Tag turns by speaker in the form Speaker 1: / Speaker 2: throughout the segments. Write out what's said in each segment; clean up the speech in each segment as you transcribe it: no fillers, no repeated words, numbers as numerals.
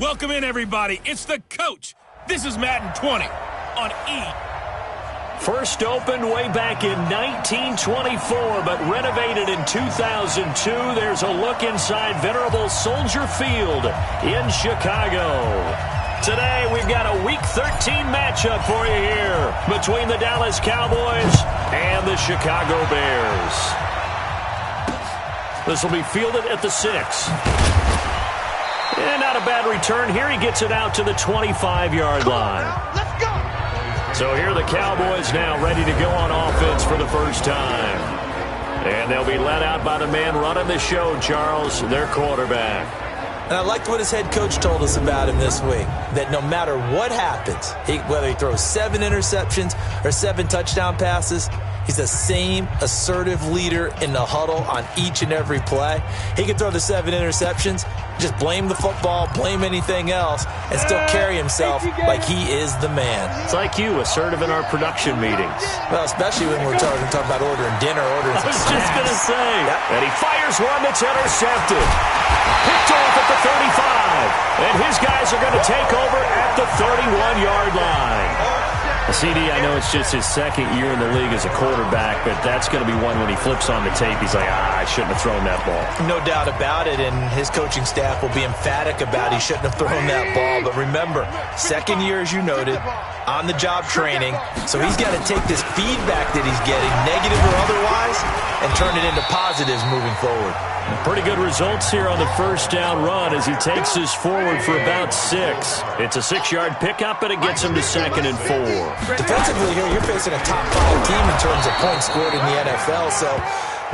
Speaker 1: Welcome in, everybody. It's the coach. This is Madden 20 on E.
Speaker 2: First opened way back in 1924, but renovated in 2002. There's a look inside venerable Soldier Field in Chicago. Today, we've got a Week 13 matchup for you here between the Dallas Cowboys and the Chicago Bears. This will be fielded at the 6. And not a bad return here. He gets it out to the 25-yard line.
Speaker 3: Let's go.
Speaker 2: So here are the Cowboys now ready to go on offense for the first time. And they'll be led out by the man running the show, Charles, their quarterback.
Speaker 4: And I liked what his head coach told us about him this week, that no matter what happens, whether he throws 7 interceptions or 7 touchdown passes, he's the same assertive leader in the huddle on each and every play. He can throw the 7 interceptions, just blame the football, blame anything else, and still carry himself like he is the man.
Speaker 2: It's like you, assertive in our production meetings.
Speaker 4: Well, especially when we're talking about ordering dinner, ordering some snacks.
Speaker 2: I was just going to say.
Speaker 4: Yep.
Speaker 2: And he fires one that's intercepted. Picked off at the 35. And his guys are going to take over at the 31-yard line. CD, I know it's just his second year in the league as a quarterback, but that's going to be one when he flips on the tape. He's like, I shouldn't have thrown that ball.
Speaker 4: No doubt about it, and his coaching staff will be emphatic about he shouldn't have thrown that ball. But remember, second year, as you noted, on-the-job training, so he's got to take this feedback that he's getting, negative or otherwise, and turn it into positives moving forward.
Speaker 2: Pretty good results here on the first down run as he takes this forward for about 6. It's a 6-yard pickup, and it gets him to 2nd and 4.
Speaker 4: Defensively here, you're facing a top 5 team in terms of points scored in the NFL, so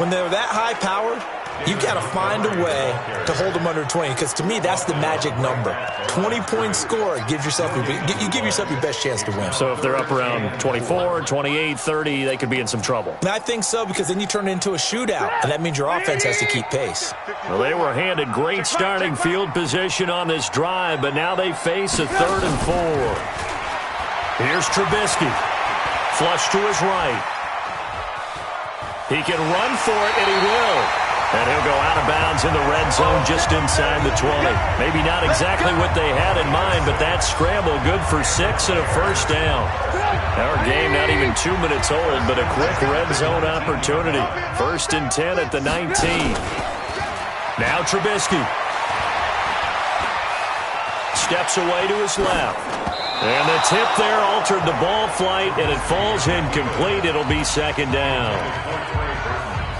Speaker 4: when they're that high-powered, you've got to find a way to hold them under 20, because to me, that's the magic number. 20 points scored, you give yourself your best chance to win.
Speaker 2: So if they're up around 24, 28, 30, they could be in some trouble.
Speaker 4: And I think so, because then you turn it into a shootout, and that means your offense has to keep pace.
Speaker 2: Well, they were handed great starting field position on this drive, but now they face a 3rd and 4. Here's Trubisky. Flush to his right. He can run for it, and he will. And he'll go out of bounds in the red zone just inside the 20. Maybe not exactly what they had in mind, but that scramble good for 6 and a first down. Our game not even 2 minutes old, but a quick red zone opportunity. 1st and 10 at the 19. Now Trubisky. Steps away to his left. And the tip there altered the ball flight, and it falls incomplete. It'll be 2nd down.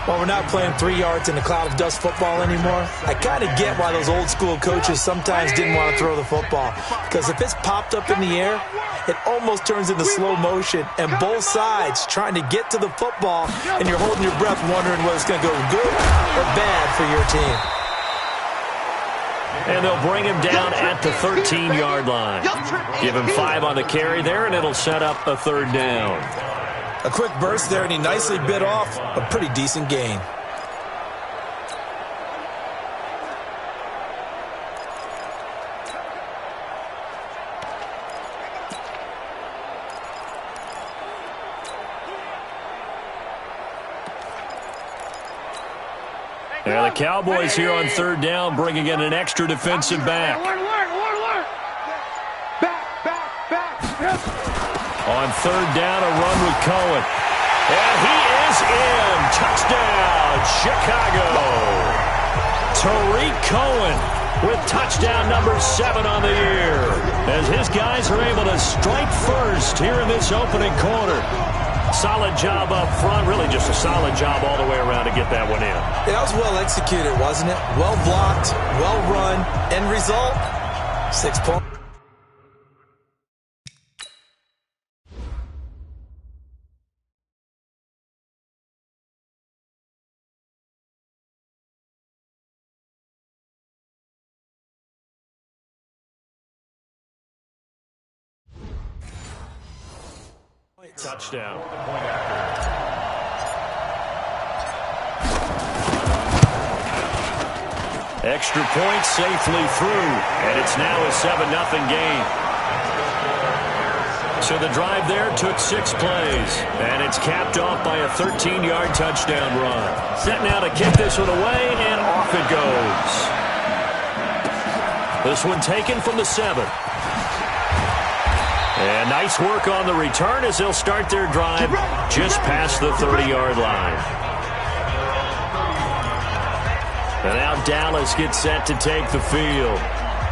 Speaker 4: Well, we're not playing 3 yards in a cloud of dust football anymore. I kind of get why those old-school coaches sometimes didn't want to throw the football. Because if it's popped up in the air, it almost turns into slow motion. And both sides trying to get to the football, and you're holding your breath wondering whether it's going to go good or bad for your team.
Speaker 2: And they'll bring him down at the 13-yard line. Give him 5 on the carry there, and it'll set up a 3rd down.
Speaker 4: A quick burst there, and he nicely bit off a pretty decent gain.
Speaker 2: And the Cowboys here on 3rd down, bringing in an extra defensive back. On 3rd down, a run with Cohen. And he is in. Touchdown, Chicago. Tariq Cohen with touchdown number 7 on the year, as his guys are able to strike first here in this opening quarter. Solid job up front, really just a solid job all the way around to get that one in.
Speaker 4: That was well executed, wasn't it? Well blocked, well run. End result, 6 points.
Speaker 2: Touchdown. Extra point safely through, and it's now a 7-0 game. So the drive there took 6 plays, and it's capped off by a 13-yard touchdown run. Set now to kick this one away, and off it goes. This one taken from the 7. And nice work on the return as they'll start their drive just past the 30-yard line. And now Dallas gets set to take the field.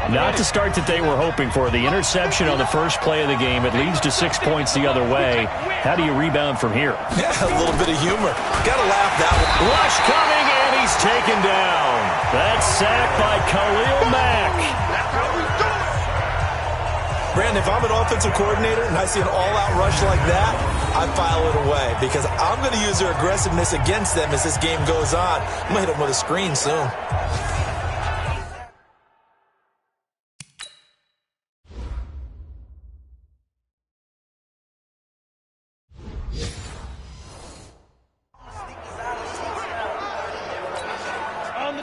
Speaker 2: Not the start that they were hoping for. The interception on the first play of the game. It leads to 6 points the other way. How do you rebound from here?
Speaker 4: Yeah, a little bit of humor. Got to laugh that one.
Speaker 2: Rush coming, and he's taken down. That's sacked by Khalil Mack.
Speaker 4: Brandon, if I'm an offensive coordinator and I see an all-out rush like that, I file it away because I'm going to use their aggressiveness against them as this game goes on. I'm going to hit them with a screen soon.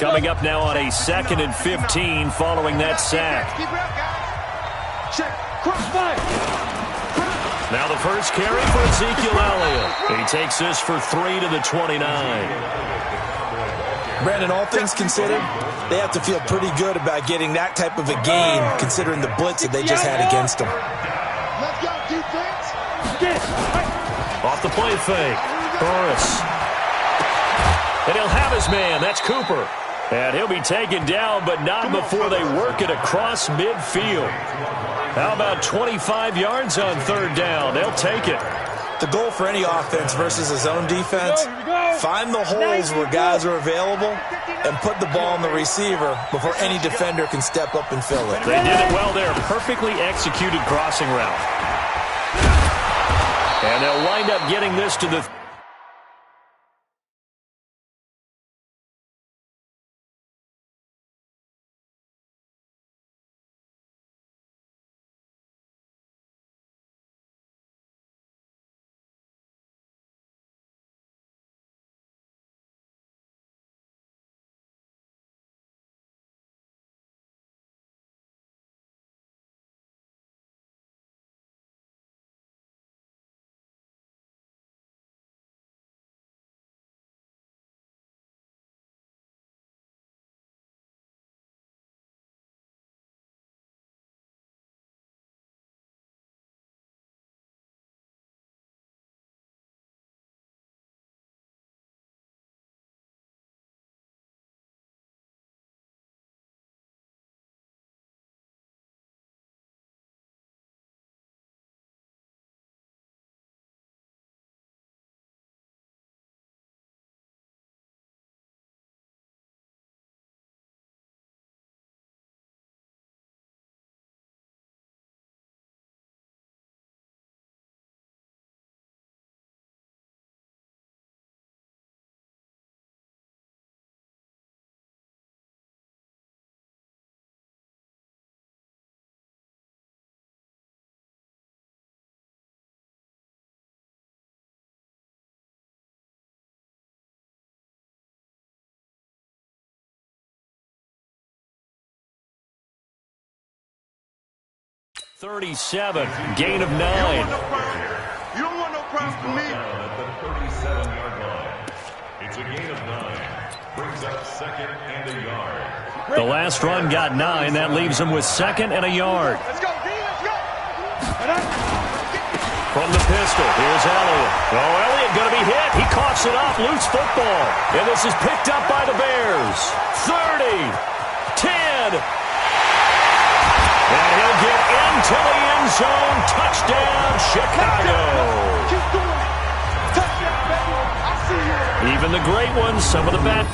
Speaker 2: Coming up now on a 2nd and 15 following that sack. Now the first carry for Ezekiel Elliott. He takes this for 3 to the 29.
Speaker 4: Brandon, all things considered, they have to feel pretty good about getting that type of a gain considering the blitz that they just had against them.
Speaker 3: Let's go, defense.
Speaker 2: Off the play fake. Burris. And he'll have his man. That's Cooper. And he'll be taken down, but not before they work it across midfield. How about 25 yards on 3rd down? They'll take it.
Speaker 4: The goal for any offense versus a zone defense, find the holes where guys are available and put the ball on the receiver before any defender can step up and fill it.
Speaker 2: They did it well there. Perfectly executed crossing route. And they'll wind up getting this to the... .37, gain of 9.
Speaker 3: You don't want no problems from me.
Speaker 5: At the 37-yard line. It's a gain of 9. Brings up 2nd and a yard.
Speaker 2: The last run got 9. That leaves them with 2nd and a yard.
Speaker 3: Let's go, D, let's go.
Speaker 2: From the pistol, here's Elliott. Oh, Elliott going to be hit. He coughs it up. Loose football. And this is picked up by the Bears. 30, 10. And he'll get into the end zone. Touchdown, Chicago.
Speaker 3: Keep doing it. Touchdown, baby. I see you.
Speaker 2: Even the great ones, some of the bad.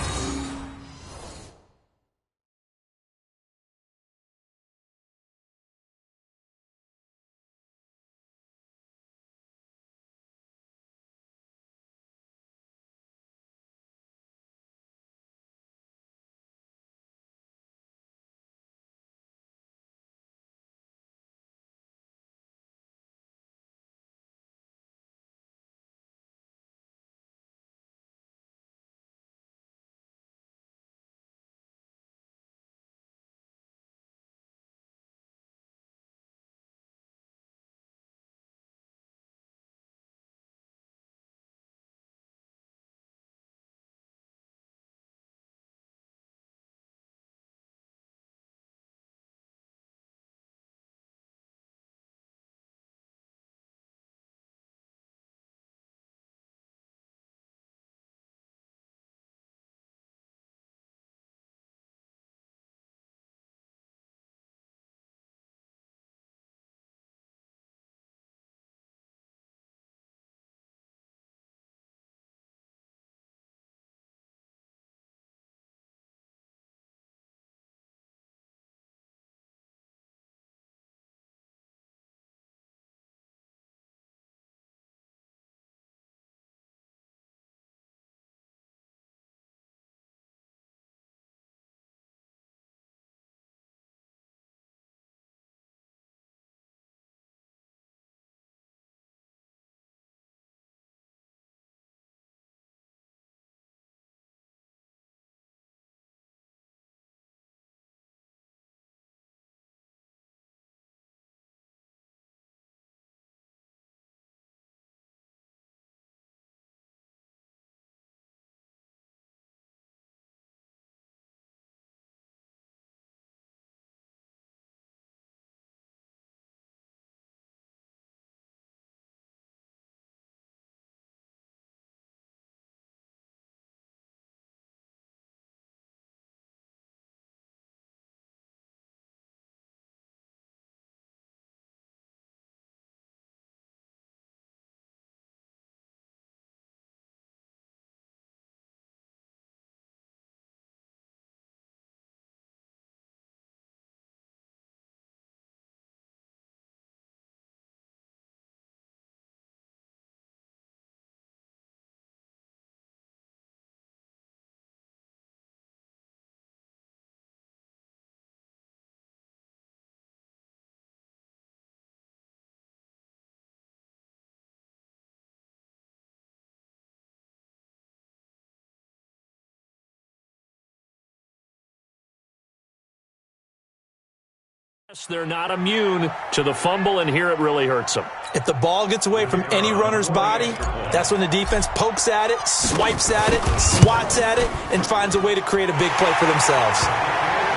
Speaker 2: They're not immune to the fumble, and here it really hurts them.
Speaker 4: If the ball gets away from any runner's body, that's when the defense pokes at it, swipes at it, swats at it, and finds a way to create a big play for themselves.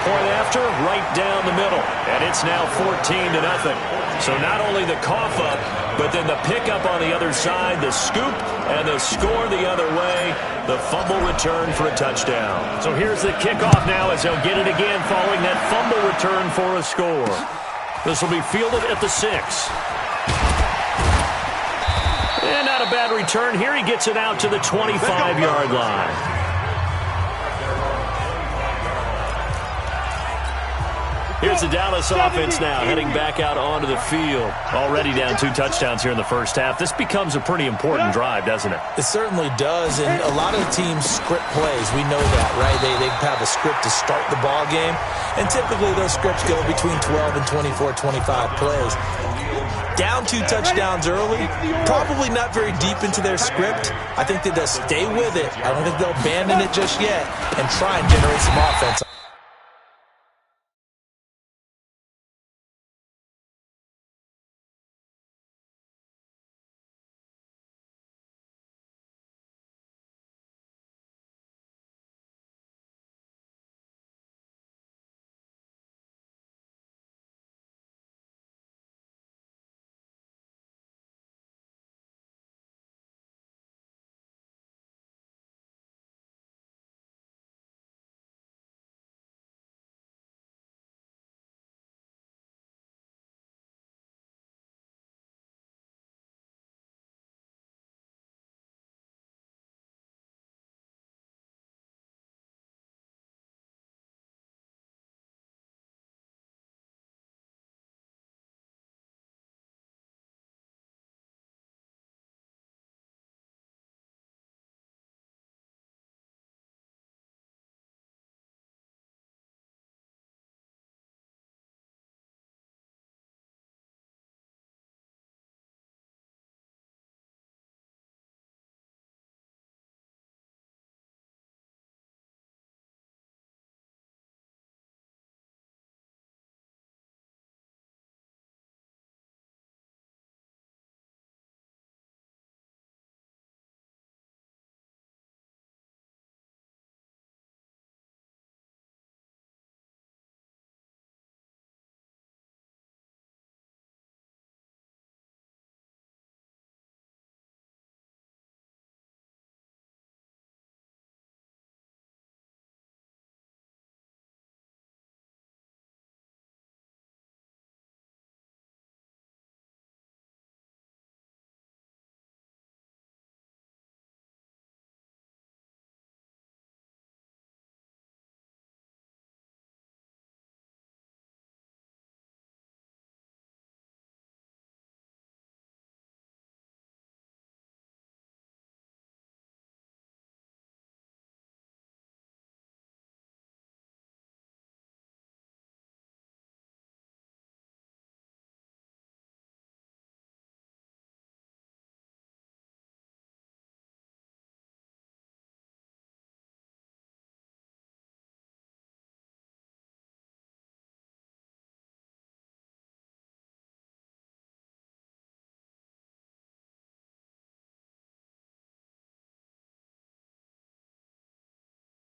Speaker 2: Point after, right down the middle, and it's now 14-0. So not only the cough up, but then the pickup on the other side, the scoop, and the score the other way. The fumble return for a touchdown. So here's the kickoff now as they'll get it again following that fumble return for a score. This will be fielded at the 6. And not a bad return. Here he gets it out to the 25-yard line. Here's the Dallas offense now, heading back out onto the field. Already down 2 touchdowns here in the first half. This becomes a pretty important drive, doesn't it?
Speaker 4: It certainly does, and a lot of the teams script plays. We know that, right? They have a script to start the ball game, and typically those scripts go between 12 and 24, 25 plays. Down 2 touchdowns early, probably not very deep into their script. I think that they'll stay with it. I don't think they'll abandon it just yet and try and generate some offense.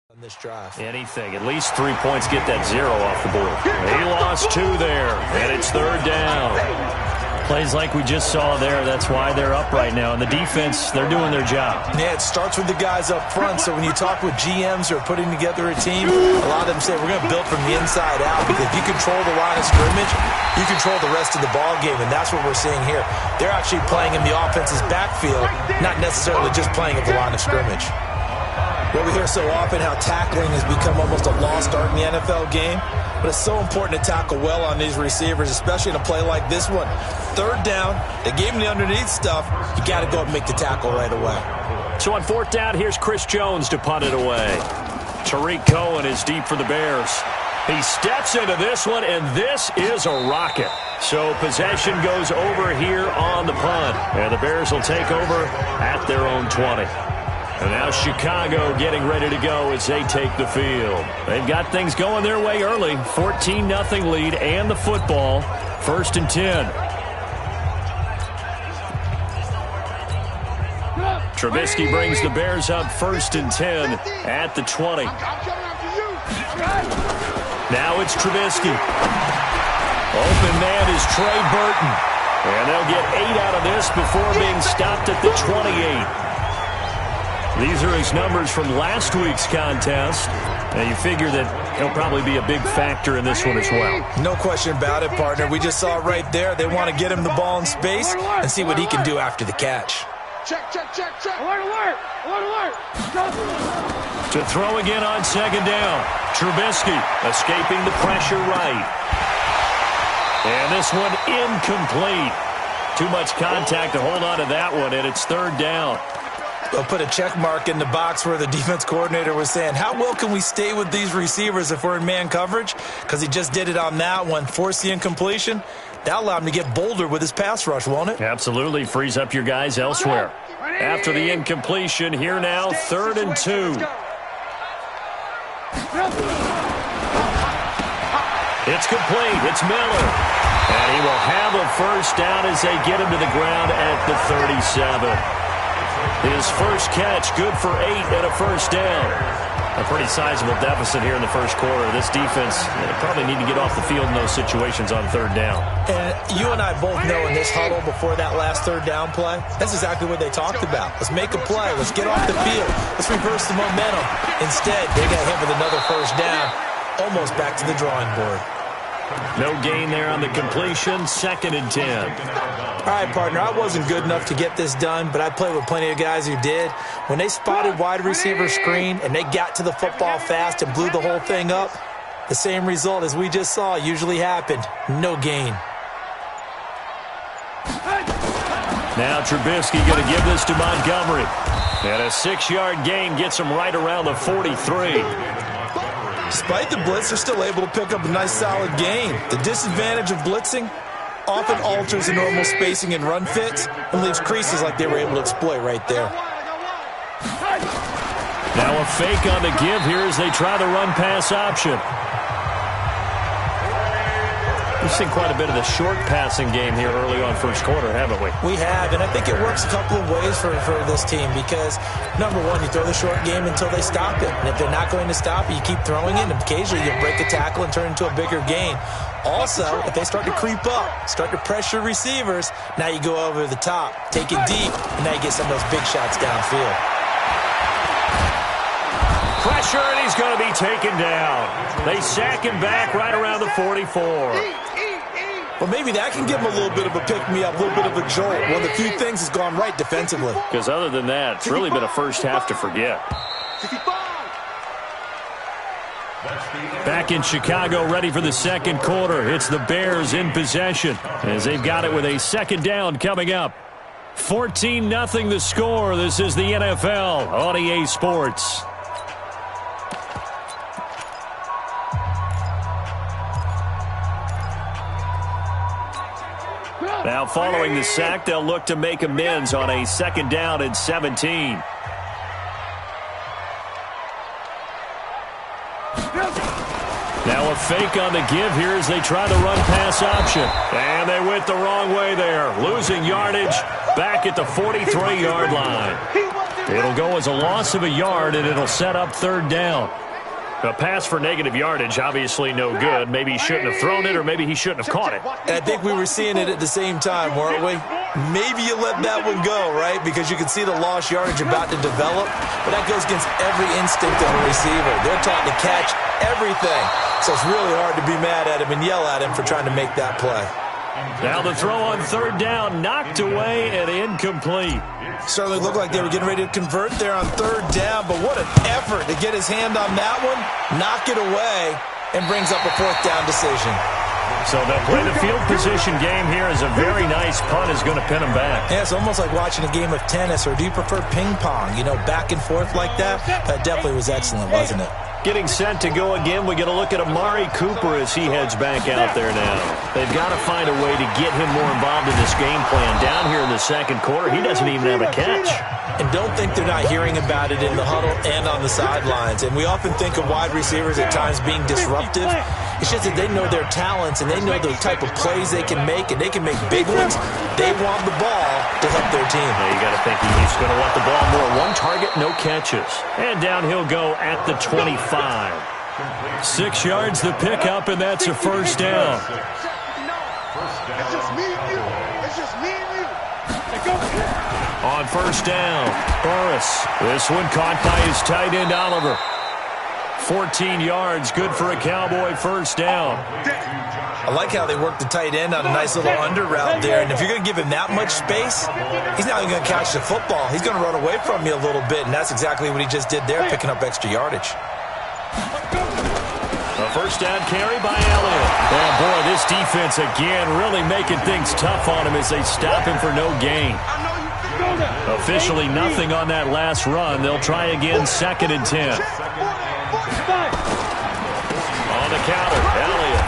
Speaker 4: On this drive.
Speaker 2: Anything. At least 3 points get that 0 off the board. They lost 2 there, and it's 3rd down. Plays like we just saw there. That's why they're up right now. And the defense, they're doing their job.
Speaker 4: Yeah, it starts with the guys up front. So when you talk with GMs who are putting together a team, a lot of them say we're going to build from the inside out. Because if you control the line of scrimmage, you control the rest of the ball game. And that's what we're seeing here. They're actually playing in the offense's backfield, not necessarily just playing at the line of scrimmage. Well, we hear so often how tackling has become almost a lost art in the NFL game. But it's so important to tackle well on these receivers, especially in a play like this one. 3rd down, they gave him the underneath stuff. You got to go and make the tackle right away.
Speaker 2: So on 4th down, here's Chris Jones to punt it away. Tariq Cohen is deep for the Bears. He steps into this one, and this is a rocket. So possession goes over here on the punt. And the Bears will take over at their own 20. And now Chicago getting ready to go as they take the field. They've got things going their way early. 14-0 lead and the football. 1st and 10. Trubisky brings the Bears up 1st and 10 at the 20. Now it's Trubisky. Open man is Trey Burton. And they'll get 8 out of this before being stopped at the 28. These are his numbers from last week's contest. Now you figure that he'll probably be a big factor in this one as well.
Speaker 4: No question about it, partner. We just saw it right there. They want to get him the ball in space and see what he can do after the catch.
Speaker 3: Check. Alert.
Speaker 2: To throw again on 2nd down. Trubisky escaping the pressure right. And this one incomplete. Too much contact to hold on to that one, and it's 3rd down.
Speaker 4: They'll put a check mark in the box where the defense coordinator was saying, how well can we stay with these receivers if we're in man coverage? Because he just did it on that one. Force the incompletion. That'll allow him to get bolder with his pass rush, won't it?
Speaker 2: Absolutely. Frees up your guys elsewhere. After the incompletion, here now, 3rd and 2. It's complete. It's Miller. And he will have a 1st down as they get him to the ground at the 37. His first catch, good for 8 and a 1st down. A pretty sizable deficit here in the 1st quarter. This defense probably need to get off the field in those situations on 3rd down.
Speaker 4: And you and I both know in this huddle before that last 3rd down play, that's exactly what they talked about. Let's make a play. Let's get off the field. Let's reverse the momentum. Instead, they got hit with another 1st down, almost back to the drawing board.
Speaker 2: No gain there on the completion. 2nd and 10.
Speaker 4: All right, partner, I wasn't good enough to get this done, but I played with plenty of guys who did. When they spotted wide receiver screen and they got to the football fast and blew the whole thing up, the same result as we just saw usually happened. No gain.
Speaker 2: Now Trubisky going to give this to Montgomery. And a 6-yard gain gets him right around the 43.
Speaker 4: Despite the blitz, they're still able to pick up a nice solid gain. The disadvantage of blitzing often alters the normal spacing and run fits and leaves creases like they were able to exploit right there.
Speaker 2: Now a fake on the give here as they try the run-pass option. We've seen quite a bit of the short passing game here early on 1st quarter, haven't we?
Speaker 4: We have, and I think it works a couple of ways for this team because, number one, you throw the short game until they stop it. And if they're not going to stop it, you keep throwing it, and occasionally you break a tackle and turn it into a bigger gain. Also, if they start to creep up, start to pressure receivers, now you go over the top, take it deep, and now you get some of those big shots downfield.
Speaker 2: Pressure, and he's going to be taken down. They sack him back right around the 44.
Speaker 4: Well, maybe that can give him a little bit of a pick-me-up, a little bit of a jolt. One of the few things has gone right defensively.
Speaker 2: Because other than that, it's really been a first half to forget. Back in Chicago, ready for the 2nd quarter. It's the Bears in possession as they've got it with a 2nd down coming up. 14-0 the score. This is the NFL on EA Sports. Now following the sack, they'll look to make amends on a 2nd down and 17. Now a fake on the give here as they try the run-pass option. And they went the wrong way there, losing yardage back at the 43-yard line. It'll go as a loss of a yard, and it'll set up 3rd down. A pass for negative yardage, obviously no good. Maybe he shouldn't have thrown it, or maybe he shouldn't have caught it.
Speaker 4: And I think we were seeing it at the same time, weren't we? Maybe you let that one go, right? Because you can see the lost yardage about to develop. But that goes against every instinct of a receiver. They're taught to catch everything. So it's really hard to be mad at him and yell at him for trying to make that play.
Speaker 2: Now the throw on 3rd down, knocked away and incomplete.
Speaker 4: Certainly looked like they were getting ready to convert there on 3rd down, but what an effort to get his hand on that one, knock it away, and brings up a 4th down decision.
Speaker 2: So they'll play the field position game here as a very nice punt is going to pin them back.
Speaker 4: Yeah, it's almost like watching a game of tennis, or do you prefer ping pong? You know, back and forth like that? That definitely was excellent, wasn't it?
Speaker 2: Getting set to go again, we get a look at Amari Cooper as he heads back out there now. They've got to find a way to get him more involved in this game plan. Down here in the 2nd quarter, he doesn't even have a catch.
Speaker 4: and don't think they're not hearing about it in the huddle and on the sidelines. And we often think of wide receivers at times being disruptive. It's just that they know their talents and they know the type of plays they can make, and they can make big ones. They want the ball to help their team.
Speaker 2: Yeah, you got to think he's going to want the ball more. One target, no catches. And down he'll go at the 25. 6 yards the pickup, and that's a first down.
Speaker 3: It's just me and you. It's just me and you.
Speaker 2: On first down, Burris. This one caught by his tight end, Oliver. 14 yards, good for a Cowboy first down.
Speaker 4: I like how they work the tight end on a nice little under route there. And if you're going to give him that much space, he's not even going to catch the football. He's going to run away from you a little bit, and that's exactly what he just did there, picking up extra yardage.
Speaker 2: A first down carry by Elliott. And boy, this defense again really making things tough on him as they stop him for no gain. Officially nothing on that last run. They'll try again, 2nd and 10. On the counter, Elliott.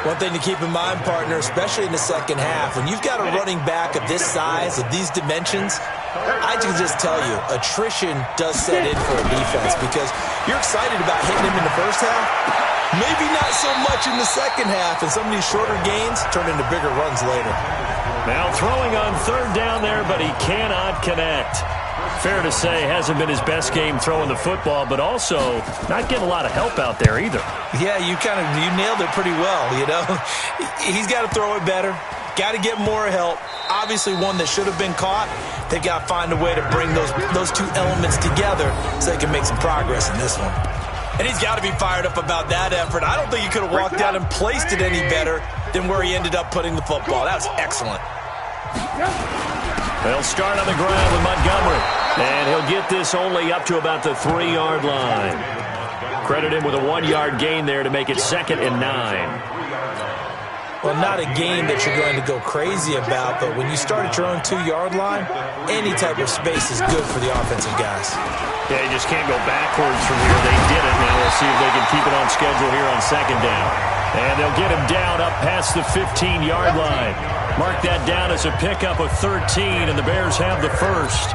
Speaker 4: One thing to keep in mind, partner, especially in the second half, when you've got a running back of this size, of these dimensions, I can just tell you, attrition does set in for a defense because you're excited about hitting him in the first half. Maybe not so much in the second half, and some of these shorter gains turn into bigger runs later.
Speaker 2: Now throwing on 3rd down there, but he cannot connect. Fair to say, hasn't been his best game throwing the football, but also not getting a lot of help out there either.
Speaker 4: Yeah, you nailed it pretty well, you know. He's got to throw it better. Got to get more help. Obviously one that should have been caught. They've got to find a way to bring those two elements together so they can make some progress in this one. And he's got to be fired up about that effort. I don't think he could have walked out and placed it any better than where he ended up putting the football. That was excellent.
Speaker 2: They'll start on the ground with Montgomery. And he'll get this only up to about the 3-yard line. Credit him with a 1-yard gain there to make it 2nd and 9.
Speaker 4: Well, not a game that you're going to go crazy about, but when you start at your own 2-yard line, any type of space is good for the offensive guys.
Speaker 2: Yeah, you just can't go backwards from here. They did it. Now we'll see if they can keep it on schedule here on 2nd down. And they'll get him down up past the 15-yard line. Mark that down as a pickup of 13, and the Bears have the first.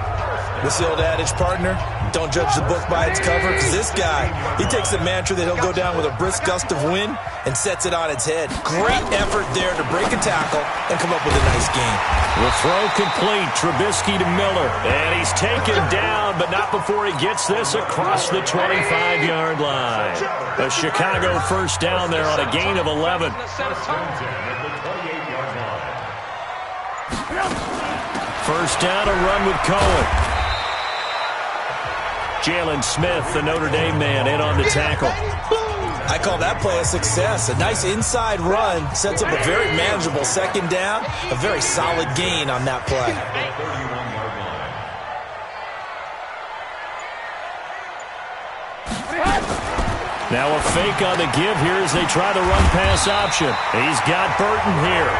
Speaker 4: This the old adage, partner, don't judge the book by its cover, because this guy, he takes the mantra that he'll go down with a brisk gust of wind and sets it on its head. Great effort there to break a tackle and come up with a nice gain.
Speaker 2: The throw complete, Trubisky to Miller, and he's taken down, but not before he gets this across the 25-yard line. A Chicago first down there on a gain of 11. First down, a run with Cohen. Jalen Smith, the Notre Dame man, in on the tackle.
Speaker 4: I call that play a success. A nice inside run sets up a very manageable 2nd down. A very solid gain on that play.
Speaker 2: Now a fake on the give here as they try the run-pass option. He's got Burton here.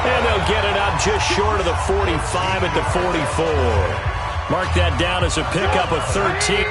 Speaker 2: And they'll get it up just short of the 45 at the 44. Mark that down as a pickup of 13.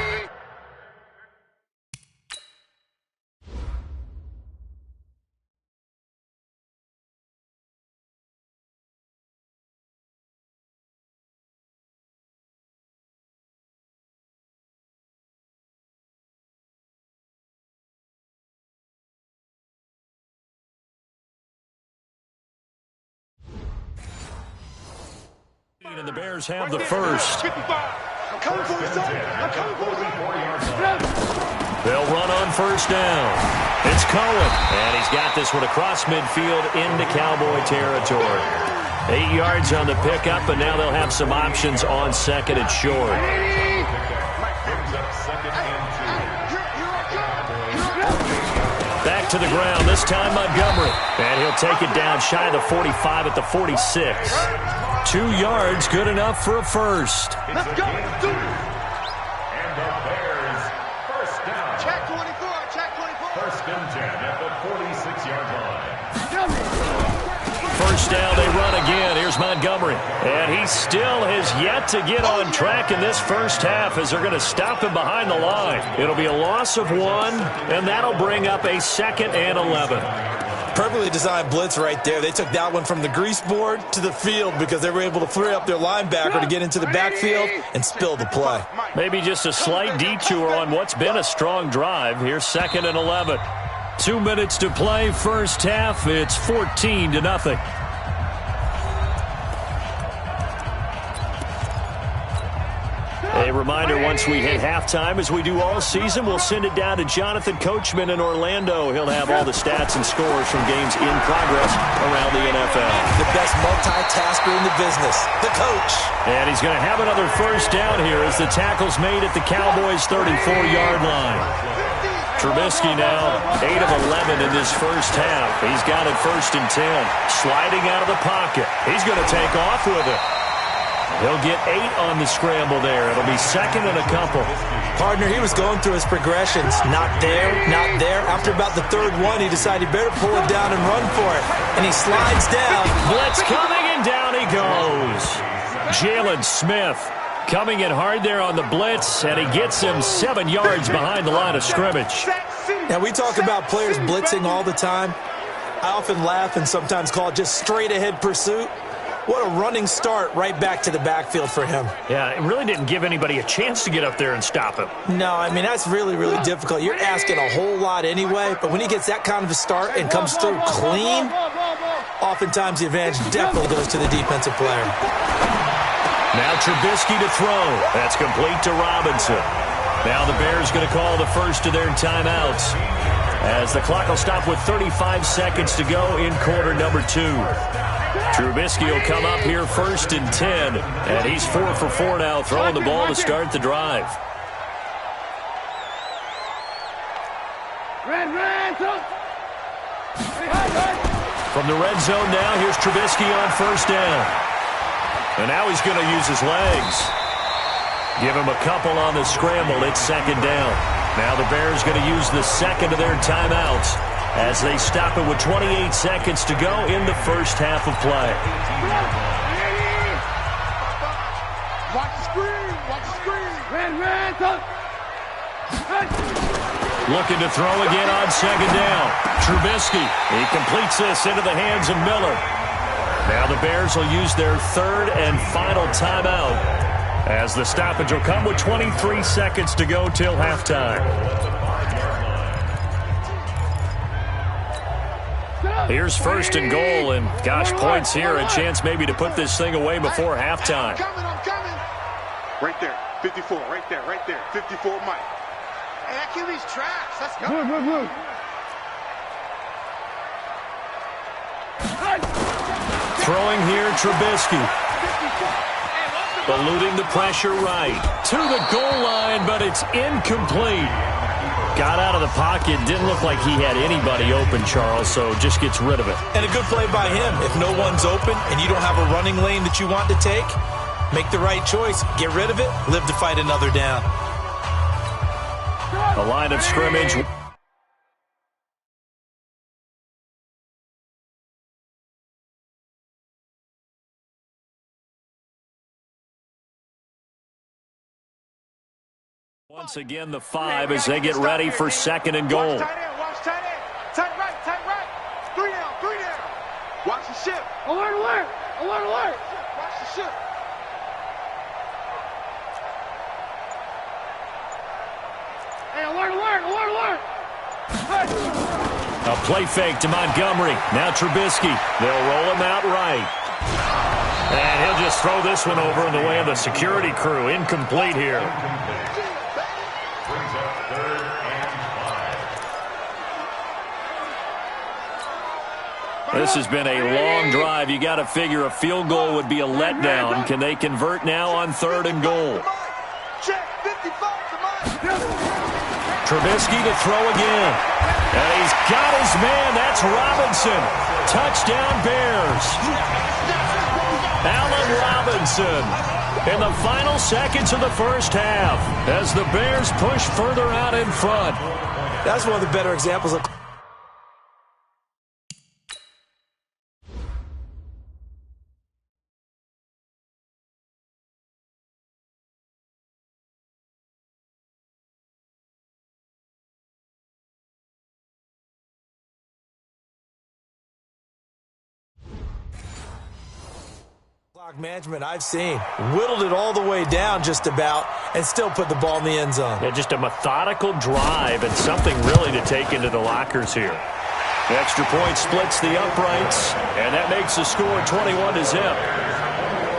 Speaker 2: And the Bears have the first. They'll run on first down. It's Cohen, and he's got this one across midfield into Cowboy territory. 8 yards on the pickup, and now they'll have some options on 2nd and short. Back to the ground, this time Montgomery. And he'll take it down shy of the 45 at the 46. 2 yards, good enough for a first.
Speaker 3: Let's go. Let's do it.
Speaker 5: And the Bears, first down.
Speaker 3: Check 24. Check 24.
Speaker 5: 1st and 10 at the 46-yard line.
Speaker 2: First down, they run again. Here's Montgomery. And he still has yet to get on track in this first half as they're going to stop him behind the line. It'll be a loss of 1, and that'll bring up a 2nd and 11.
Speaker 4: Perfectly designed blitz right there. They took that one from the grease board to the field because they were able to free up their linebacker to get into the backfield and spill the play.
Speaker 2: Maybe just a slight detour on what's been a strong drive. Here's 2nd and 11. 2 minutes to play, first half. It's 14-0. A reminder, once we hit halftime, as we do all season, we'll send it down to Jonathan Coachman in Orlando. He'll have all the stats and scores from games in progress around the NFL.
Speaker 4: The best multitasker in the business, the coach.
Speaker 2: And he's going to have another first down here as the tackle's made at the Cowboys' 34-yard line. Trubisky now 8 of 11 in this first half. He's got it 1st and 10. Sliding out of the pocket. He's going to take off with it. He'll get 8 on the scramble there. It'll be 2nd and a couple.
Speaker 4: Partner, he was going through his progressions. Not there, not there. After about the 3rd one, he decided he better pull it down and run for it. And he slides down.
Speaker 2: Blitz coming, and down he goes. Jalen Smith coming in hard there on the blitz, and he gets him 7 yards behind the line of scrimmage.
Speaker 4: Now, we talk about players blitzing all the time. I often laugh and sometimes call it just straight-ahead pursuit. What a running start right back to the backfield for him.
Speaker 2: Yeah, it really didn't give anybody a chance to get up there and stop him.
Speaker 4: No, I mean, that's really, really difficult. You're asking a whole lot anyway, but when he gets that kind of a start and comes through clean, oftentimes the advantage definitely goes to the defensive player.
Speaker 2: Now Trubisky to throw. That's complete to Robinson. Now the Bears going to call the first of their timeouts, as the clock will stop with 35 seconds to go in quarter number 2. Trubisky will come up here 1st and 10, and he's 4 for 4 now, throwing the ball to start the drive. From the red zone now, here's Trubisky on 1st down. And now he's going to use his legs. Give him a couple on the scramble. It's 2nd down. Now the Bears going to use the 2nd of their timeouts as they stop it with 28 seconds to go in the first half of play.
Speaker 3: Watch the screen. Watch the screen.
Speaker 2: Looking to throw again on 2nd down. Trubisky. He completes this into the hands of Miller. Now the Bears will use their 3rd and final timeout, as the stoppage will come with 23 seconds to go till halftime. Here's 1st and goal, and gosh, points here, a chance maybe to put this thing away before halftime.
Speaker 3: I'm coming. Right there, 54, right there, 54, Mike. Hey, that QB's trash. Let's go. Move.
Speaker 2: Throwing here, Trubisky. Eluding the pressure right. To the goal line, but it's incomplete. Got out of the pocket. Didn't look like he had anybody open, Charles, so just gets rid of it.
Speaker 4: And a good play by him. If no one's open and you don't have a running lane that you want to take, make the right choice. Get rid of it. Live to fight another down.
Speaker 2: The line of scrimmage. Once again, the 5 as they get ready for 2nd and goal.
Speaker 3: Watch tight end. Tight right. 3 down. Watch the ship. Alert. Watch the ship. Hey, alert.
Speaker 2: A play fake to Montgomery. Now Trubisky. They'll roll him out right. And he'll just throw this one over in the way of the security crew. Incomplete here. This has been a long drive. You got to figure a field goal would be a letdown. Can they convert now on 3rd and goal? Trubisky to throw again. And he's got his man. That's Robinson. Touchdown Bears. Allen Robinson in the final seconds of the first half as the Bears push further out in front.
Speaker 4: That's one of the better examples of Clock management I've seen. Whittled it all the way down just about and still put the ball in the end zone.
Speaker 2: Yeah, just a methodical drive and something really to take into the lockers here. The extra point splits the uprights, and that makes the score 21-0.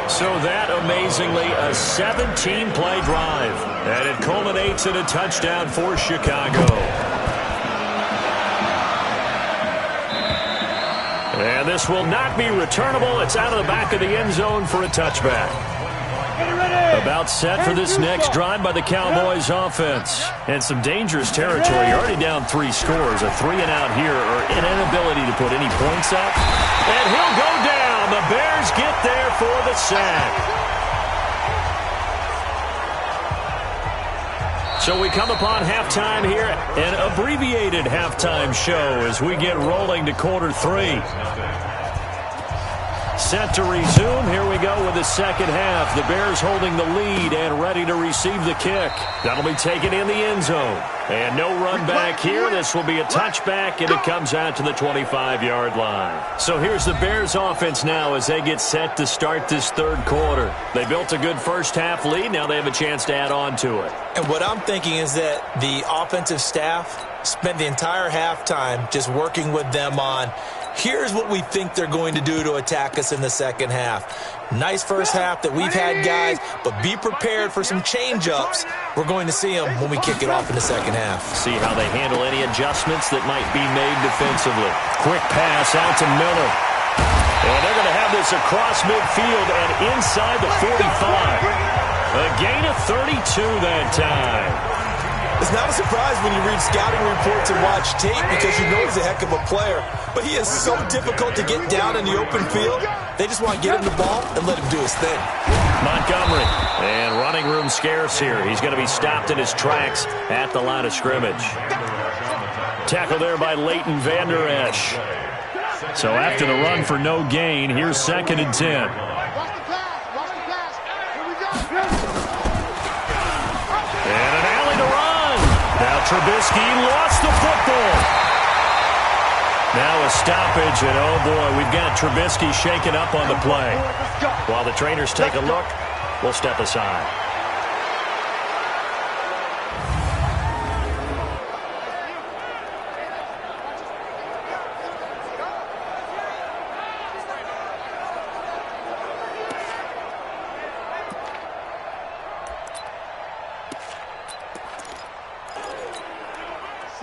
Speaker 2: So that, amazingly, a 17-play drive. And it culminates in a touchdown for Chicago. And this will not be returnable. It's out of the back of the end zone for a touchback. About set for this next drive by the Cowboys offense. And some dangerous territory. You're already down 3 scores. A 3-and-out here, or an inability to put any points up. And he'll go down. The Bears get there for the sack. So we come upon halftime here, an abbreviated halftime show as we get rolling to quarter 3. Set to resume. Here we go with the second half. The Bears holding the lead and ready to receive the kick. That'll be taken in the end zone. And no run back here. This will be a touchback, and it comes out to the 25-yard line. So here's the Bears offense now as they get set to start this third quarter. They built a good first-half lead. Now they have a chance to add on to it.
Speaker 4: And what I'm thinking is that the offensive staff spent the entire halftime just working with them on, here's what we think they're going to do to attack us in the second half. Nice first half that we've had, guys, but be prepared for some change-ups. We're going to see them when we kick it off in the second half.
Speaker 2: See how they handle any adjustments that might be made defensively. Quick pass out to Miller. And they're going to have this across midfield and inside the 45. A gain of 32 that time.
Speaker 4: It's not a surprise when you read scouting reports and watch tape because you know he's a heck of a player. But he is so difficult to get down in the open field. They just want to get him the ball and let him do his thing.
Speaker 2: Montgomery, and running room scarce here. He's going to be stopped in his tracks at the line of scrimmage. Tackle there by Leighton Vander Esch. So after the run for no gain, here's 2nd and 10. And an alley to run. Now Trubisky lost the football. Now a stoppage, and oh boy, we've got Trubisky shaken up on the play. While the trainers take a look, we'll step aside.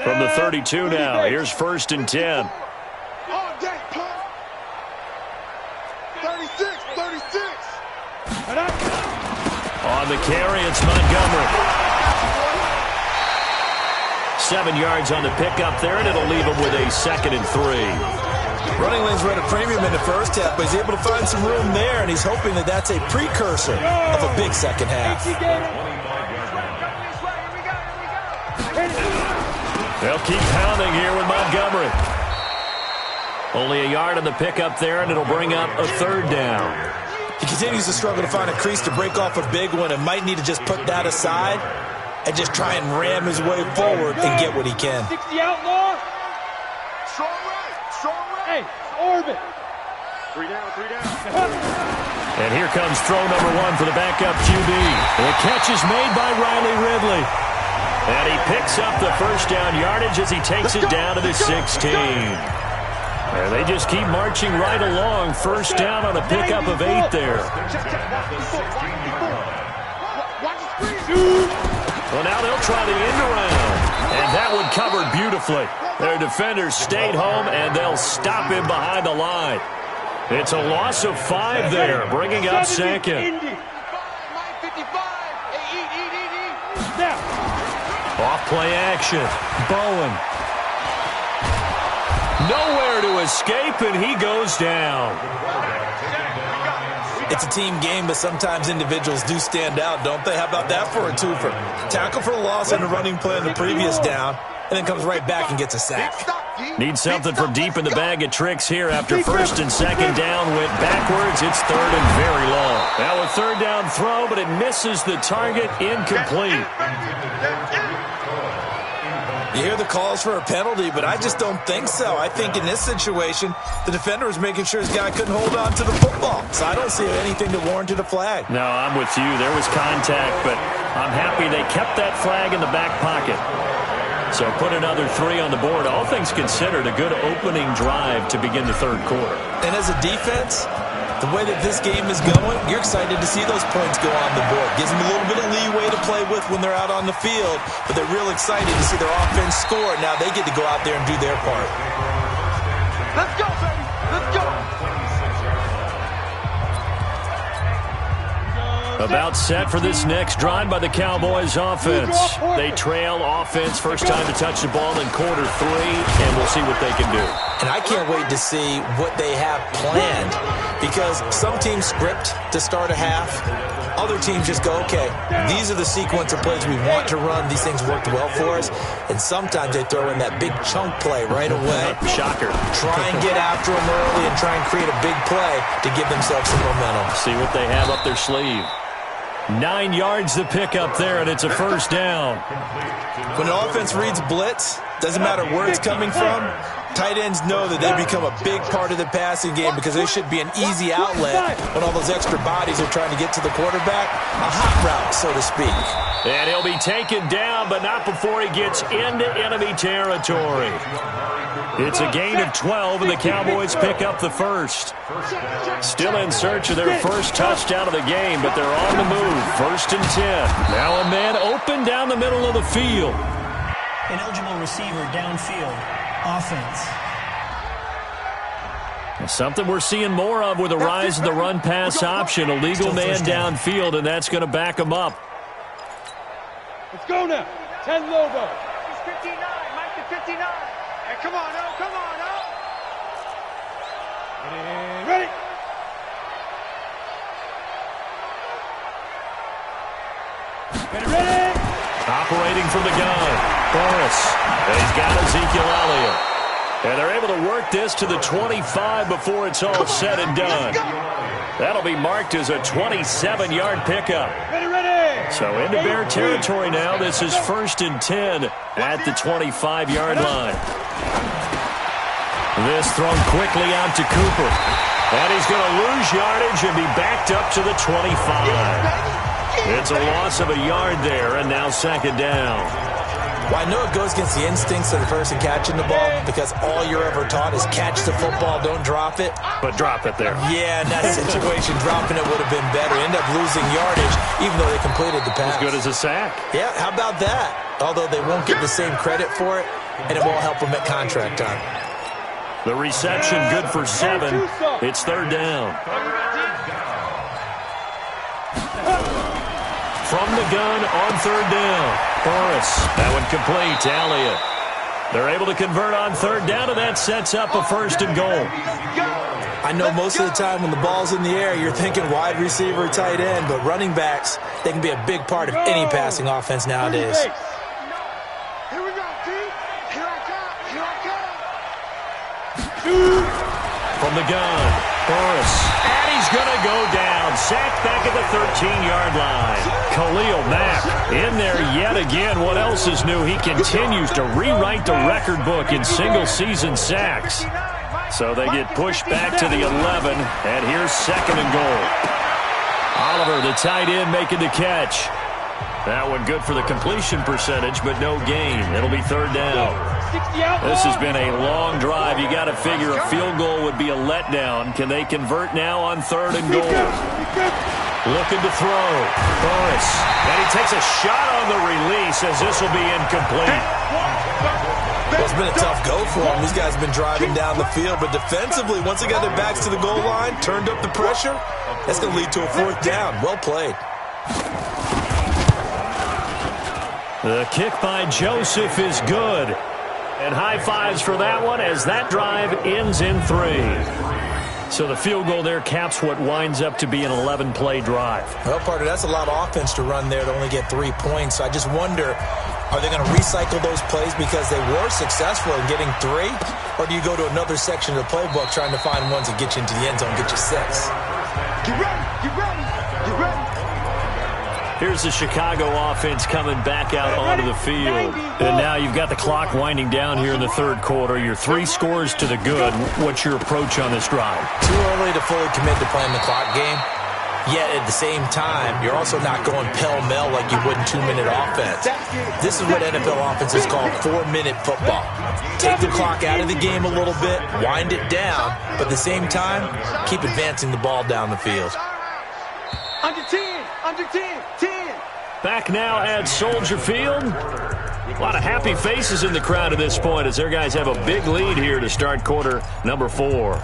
Speaker 2: From the 32 now, here's 1st and 10. On the carry, it's Montgomery. 7 yards on the pickup there, and it'll leave him with a 2nd and 3.
Speaker 4: Running lanes were at a premium in the first half, but he's able to find some room there, and he's hoping that that's a precursor of a big second half.
Speaker 2: They'll keep pounding here with Montgomery. Only a yard on the pickup there, and it'll bring up a 3rd down.
Speaker 4: He continues to struggle to find a crease to break off a big one and might need to just put that aside and just try and ram his way forward and get what he can.
Speaker 3: 60 outlaw. Strong right. Hey, orbit. 3 down.
Speaker 2: And here comes throw number 1 for the backup QB. The catch is made by Riley Ridley. And he picks up the first down yardage as he takes it down to the 16. And they just keep marching right along. First down on a pickup of 8 there. Well, now they'll try the end around. And that one covered beautifully. Their defenders stayed home, and they'll stop him behind the line. It's a loss of 5 there, bringing up 2nd. Off play action. Bowen. Nowhere to escape, and he goes down.
Speaker 4: It's a team game, but sometimes individuals do stand out, don't they? How about that for a twofer? Tackle for a loss on the running play on the previous down, and then comes right back and gets a sack.
Speaker 2: Need something from deep in the bag of tricks here after 1st and 2nd down went backwards. It's 3rd and very long. Now a 3rd down throw, but it misses the target, incomplete.
Speaker 4: You hear the calls for a penalty, but I just don't think so. I think in this situation, the defender was making sure his guy couldn't hold on to the football. So I don't see anything to warrant a flag.
Speaker 2: No, I'm with you. There was contact, but I'm happy they kept that flag in the back pocket. So put another 3 on the board. All things considered, a good opening drive to begin the third quarter.
Speaker 4: And as a defense, the way that this game is going, you're excited to see those points go on the board. Gives them a little bit of leeway to play with when they're out on the field, but they're real excited to see their offense score. Now they get to go out there and do their part.
Speaker 3: Let's go, baby. Let's go.
Speaker 2: About set for this next drive by the Cowboys offense. They trail offense, first time to touch the ball in quarter 3, and we'll see what they can do.
Speaker 4: And I can't wait to see what they have planned, because some teams script to start a half. Other teams just go, okay, these are the sequence of plays we want to run. These things worked well for us. And sometimes they throw in that big chunk play right away.
Speaker 2: Shocker.
Speaker 4: Try and get after them early and try and create a big play to give themselves some momentum.
Speaker 2: See what they have up their sleeve. 9 yards to pick up there, and it's a first down.
Speaker 4: When an offense reads blitz, doesn't matter where it's coming from, tight ends know that they become a big part of the passing game because they should be an easy outlet when all those extra bodies are trying to get to the quarterback. A hot route, so to speak.
Speaker 2: And he'll be taken down, but not before he gets into enemy territory. It's a gain of 12, and the Cowboys pick up the first. Still in search of their first touchdown of the game, but they're on the move. First and 10. Now a man open down the middle of the field.
Speaker 6: An eligible receiver downfield. Offense.
Speaker 2: Something we're seeing more of with the rise of the run-pass option. A legal man downfield, and that's going to back him up.
Speaker 3: Let's go now. 10 logo. He's 59. Mike to 59. Hey, come on, oh, come on, oh. Ready. Ready.
Speaker 2: Operating from the gun. Burris. And he's got Ezekiel Elliott. And they're able to work this to the 25 before it's all said and done. That'll be marked as a 27-yard pickup.
Speaker 3: Ready.
Speaker 2: So into Bear territory now. This is first and 10 at the 25-yard line. This thrown quickly out to Cooper. And he's going to lose yardage and be backed up to the 25. It's a loss of a yard there, and now second down.
Speaker 4: Well, I know it goes against the instincts of the person catching the ball because all you're ever taught is catch the football, don't drop it.
Speaker 2: But drop it there.
Speaker 4: Yeah, in that situation, dropping it would have been better. End up losing yardage, even though they completed the pass.
Speaker 2: As good as a sack.
Speaker 4: Yeah, how about that? Although they won't get the same credit for it, and it won't help them at contract time.
Speaker 2: The reception good for 7. It's third down. From the gun on third down. Burris. That one complete to Elliott. They're able to convert on third down, and that sets up a first and goal.
Speaker 4: I know most of the time when the ball's in the air, you're thinking wide receiver, tight end, but running backs, they can be a big part of any passing offense nowadays.
Speaker 3: Here we go, T. Here I come. Here I come.
Speaker 2: From the gun, Burris. And he's going to go down. Sacked back at the 13-yard line. Khalil Mack in there yet again. What else is new? He continues to rewrite the record book in single-season sacks. So they get pushed back to the 11, and here's second and goal. Oliver, the tight end, making the catch. That one good for the completion percentage, but no gain. It'll be third down. This has been a long drive. You got to figure a field goal would be a letdown. Can they convert now on third and goal? Looking to throw. Burris. And he takes a shot on the release as this will be incomplete.
Speaker 4: Well, it's been a tough go for them. These guys have been driving down the field, but defensively, once they got their backs to the goal line, turned up the pressure, that's going to lead to a fourth down. Well played.
Speaker 2: The kick by Joseph is good. And high fives for that one as that drive ends in 3. So the field goal there caps what winds up to be an 11-play drive.
Speaker 4: Well, partner, that's a lot of offense to run there to only get 3 points. So I just wonder, are they going to recycle those plays because they were successful in getting 3? Or do you go to another section of the playbook trying to find ones that get you into the end zone, get you 6?
Speaker 3: Get ready, get ready, get ready.
Speaker 2: Here's the Chicago offense coming back out onto the field. And now you've got the clock winding down here in the third quarter. You're 3 scores to the good. What's your approach on this drive?
Speaker 4: Too early to fully commit to playing the clock game. Yet at the same time, you're also not going pell-mell like you would in 2-minute offense. This is what NFL offenses call 4-minute football. Take the clock out of the game a little bit, wind it down, but at the same time, keep advancing the ball down the field.
Speaker 3: Under 10, under 10, 10.
Speaker 2: Back now at Soldier Field. A lot of happy faces in the crowd at this point as their guys have a big lead here to start quarter number 4.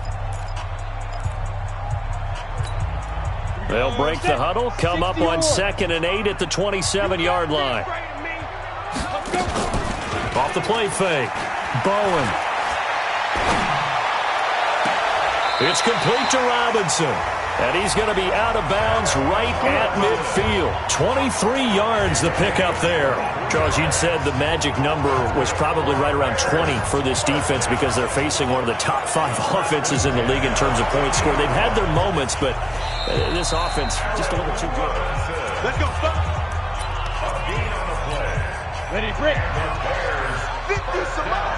Speaker 2: They'll break the huddle, come up on 2nd and 8 at the 27-yard line. Off the play fake. Bowen. It's complete to Robinson. And he's going to be out of bounds right at midfield. 23 yards the pickup there. Charles, you'd said the magic number was probably right around 20 for this defense because they're facing one of the top 5 offenses in the league in terms of points scored. They've had their moments, but this offense just a little too good.
Speaker 3: Let's go, stop. Ready, break. 50 some more.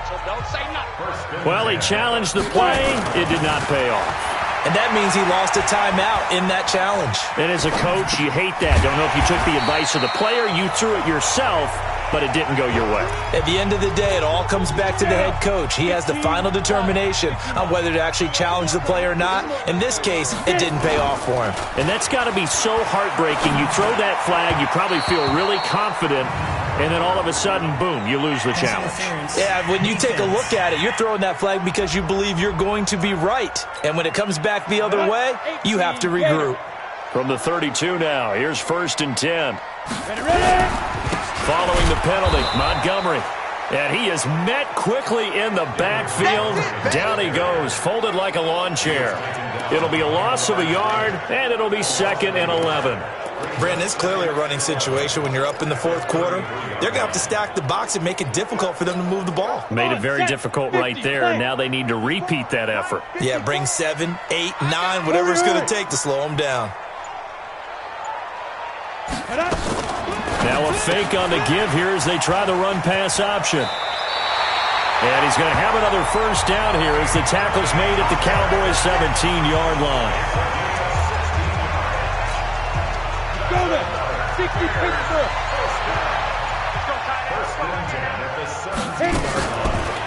Speaker 3: So don't say nothing.
Speaker 2: Well, he challenged the play. It did not pay off.
Speaker 4: And that means he lost a timeout in that challenge.
Speaker 2: And as a coach, you hate that. Don't know if you took the advice of the player, you threw it yourself, but it didn't go your way.
Speaker 4: At the end of the day, it all comes back to the head coach. He has the final determination on whether to actually challenge the play or not. In this case, it didn't pay off for him.
Speaker 2: And that's got to be so heartbreaking. You throw that flag, you probably feel really confident, and then all of a sudden, boom, you lose the challenge.
Speaker 4: Yeah, when you take a look at it, you're throwing that flag because you believe you're going to be right. And when it comes back the other way, you have to regroup.
Speaker 2: From the 32 now, here's 1st and 10. Following the penalty, Montgomery. And he is met quickly in the backfield. Down he goes, folded like a lawn chair. It'll be a loss of a yard, and it'll be 2nd and 11.
Speaker 4: Brandon, it's clearly a running situation when you're up in the 4th quarter. They're going to have to stack the box and make it difficult for them to move the ball.
Speaker 2: Made it very difficult right there, and now they need to repeat that effort.
Speaker 4: Yeah, bring 7, 8, 9, whatever it's going to take to slow them down.
Speaker 2: Now a fake on the give here as they try the run-pass option. And he's going to have another 1st down here as the tackle's made at the Cowboys' 17-yard line.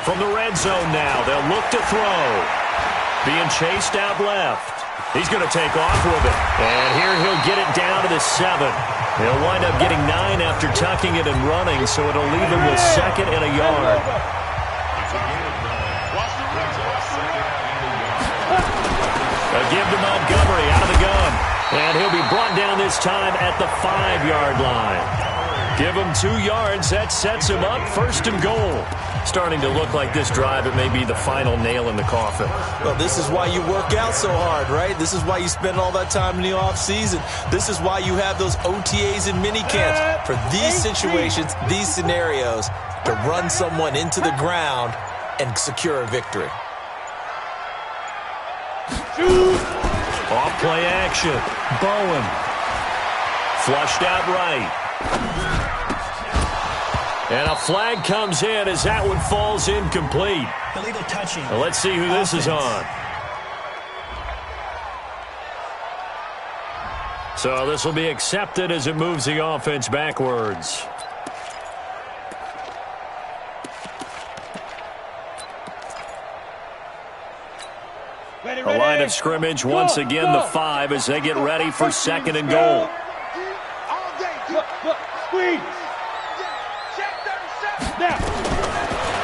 Speaker 2: From the red zone now, they'll look to throw. Being chased out left. He's going to take off with it. And here he'll get it down to the 7. He'll wind up getting 9 after tucking it and running, so it'll leave him with 2nd and a yard. A give to Montgomery out of the gun. And he'll be brought down this time at the 5-yard line. Give him 2 yards. That sets him up 1st and goal. Starting to look like this drive, it may be the final nail in the coffin.
Speaker 4: Well, this is why you work out so hard, right? This is why you spend all that time in the offseason. This is why you have those OTAs and mini camps for these situations, these scenarios, to run someone into the ground and secure a victory.
Speaker 2: Off play action. Bowen. Flushed out right. And a flag comes in as that one falls incomplete.
Speaker 6: Illegal touching.
Speaker 2: Well, let's see who this is on. So this will be accepted as it moves the offense backwards. A line of scrimmage once again, the 5 as they get ready for 2nd and goal.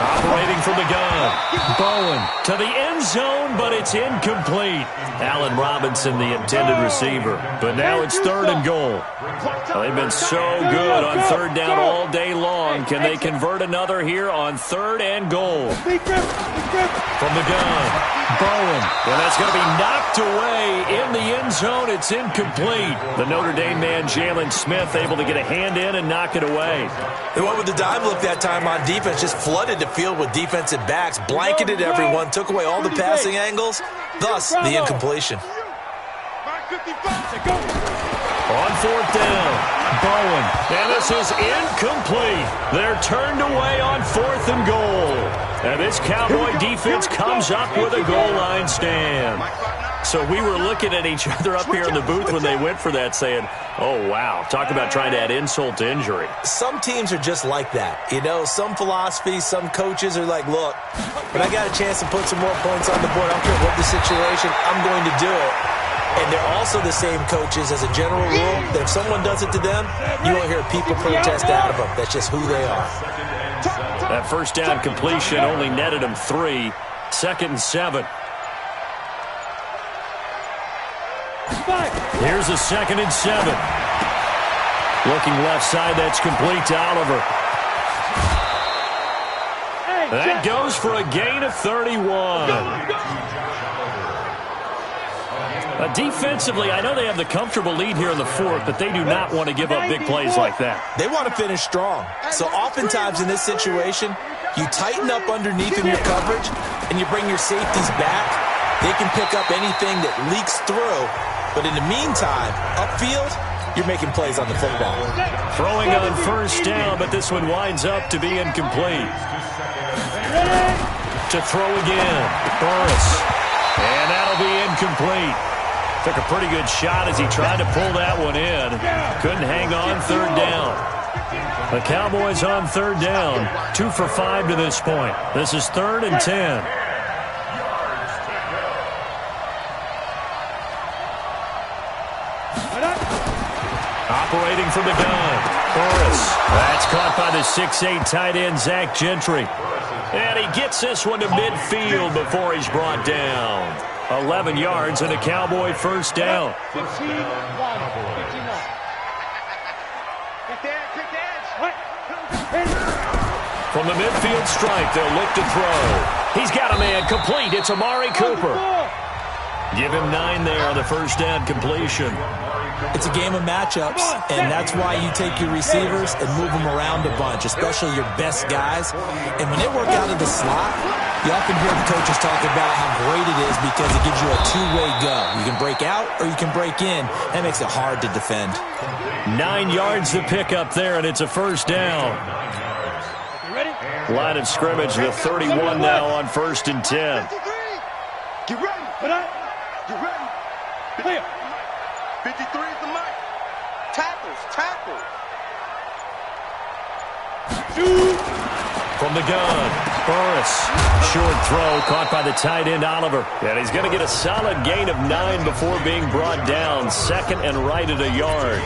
Speaker 2: Operating from the gun. Bowen to the end zone, but it's incomplete. Allen Robinson, the intended receiver. But now it's 3rd and goal. Well, they've been so good on 3rd down all day long. Can they convert another here on 3rd and goal? From the gun. Bowen. And that's going to be knocked away in the end zone. It's incomplete. The Notre Dame man, Jalen Smith, able to get a hand in and knock it away.
Speaker 4: They went with the dive look that time on defense, just flooded the field with defensive backs, blanketed everyone, took away all the passing angles, thus the incompletion.
Speaker 2: On fourth down, Bowen. And this is incomplete. They're turned away on fourth and goal. And this Cowboy defense comes up with a goal line stand. So we were looking at each other up here in the booth when they went for that saying, oh, wow, talk about trying to add insult to injury.
Speaker 4: Some teams are just like that. You know, some philosophies, some coaches are like, look, when I got a chance to put some more points on the board, I don't care what the situation, I'm going to do it. And they're also the same coaches as a general rule that if someone does it to them, you won't hear people protest out of them. That's just who they are.
Speaker 2: That first down completion only netted them 3. 2nd and 7. Here's a 2nd and 7. Looking left side, that's complete to Oliver. That goes for a gain of 31. Defensively, I know they have the comfortable lead here in the 4th, but they do not want to give up big plays like that.
Speaker 4: They want to finish strong. So oftentimes in this situation, you tighten up underneath in your coverage, and you bring your safeties back. They can pick up anything that leaks through. But in the meantime, upfield, you're making plays on the football.
Speaker 2: Throwing on first down, but this one winds up to be incomplete. To throw again, Burris. And that'll be incomplete. Took a pretty good shot as he tried to pull that one in. Couldn't hang on 3rd down. The Cowboys on 3rd down. 2 for 5 to this point. This is 3rd and 10. Operating from the gun, Burris. That's caught by the 6'8" tight end, Zach Gentry. And he gets this one to midfield before he's brought down. 11 yards and a Cowboy first down.
Speaker 3: 15-1.
Speaker 2: From the midfield strike, they'll look to throw. He's got a man complete. It's Amari Cooper. Give him 9 there on the first down completion.
Speaker 4: It's a game of matchups, and that's why you take your receivers and move them around a bunch, especially your best guys. And when they work out of the slot, you often hear the coaches talk about how great it is because it gives you a two-way go. You can break out or you can break in. That makes it hard to defend.
Speaker 2: 9 yards to pick up there, and it's a first down. Line of scrimmage, the 31 now on 1st and 10.
Speaker 3: Get ready. Get ready. Clear. 53 is the mic. Tackles.
Speaker 2: From the gun, Burris. Short throw caught by the tight end, Oliver. And he's going to get a solid gain of 9 before being brought down. 2nd and right at a yard.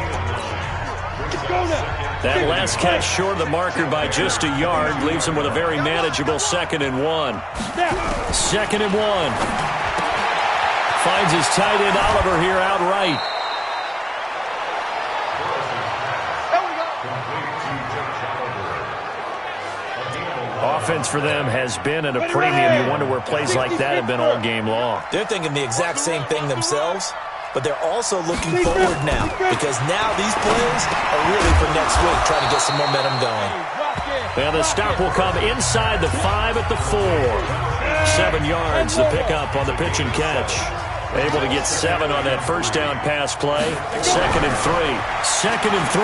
Speaker 2: That last catch short of the marker by just a yard leaves him with a very manageable 2nd and 1. 2nd and 1. Finds his tight end, Oliver, here outright. Offense for them has been at a premium. You wonder where plays like that have been all game long.
Speaker 4: They're thinking the exact same thing themselves, but they're also looking forward now because now these plays are really for next week, trying to get some momentum going.
Speaker 2: And the stop will come inside the 5 at the 4. 7 yards, the pickup on the pitch and catch. Able to get 7 on that first down pass play. 2nd and 3. 2nd and 3.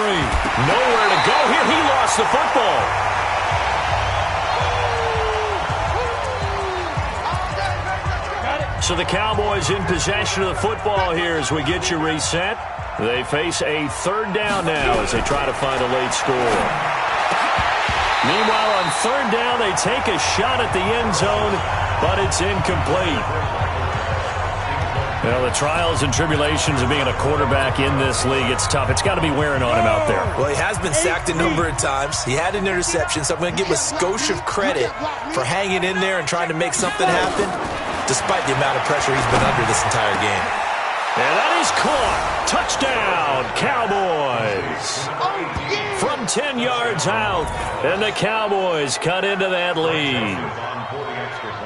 Speaker 2: Nowhere to go here. He lost the football. So the Cowboys in possession of the football here as we get you reset. They face a 3rd down now as they try to find a late score. Meanwhile, on 3rd down, they take a shot at the end zone, but it's incomplete. Well, the trials and tribulations of being a quarterback in this league, it's tough. It's got to be wearing on him out there.
Speaker 4: Well, he has been sacked a number of times. He had an interception, so I'm going to give a skosh of credit for hanging in there and trying to make something happen, despite the amount of pressure he's been under this entire game.
Speaker 2: And that is caught. Touchdown, Cowboys. From 10 yards out, and the Cowboys cut into that lead.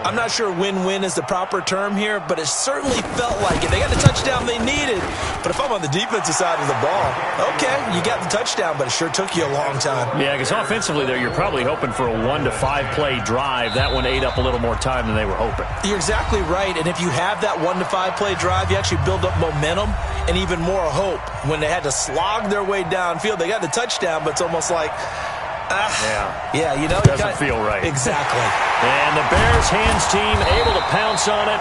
Speaker 4: I'm not sure win-win is the proper term here, but it certainly felt like it. They got the touchdown they needed, but if I'm on the defensive side of the ball, okay, you got the touchdown, but it sure took you a long time.
Speaker 2: Yeah, because offensively there, you're probably hoping for a 1 to 5 play drive. That one ate up a little more time than they were hoping.
Speaker 4: You're exactly right, and if you have that 1 to 5 play drive, you actually build up momentum and even more hope when they had to slog their way downfield. They got the touchdown, but it's almost like, yeah, you know.
Speaker 2: Doesn't feel right.
Speaker 4: Exactly.
Speaker 2: And the Bears hands team able to pounce on it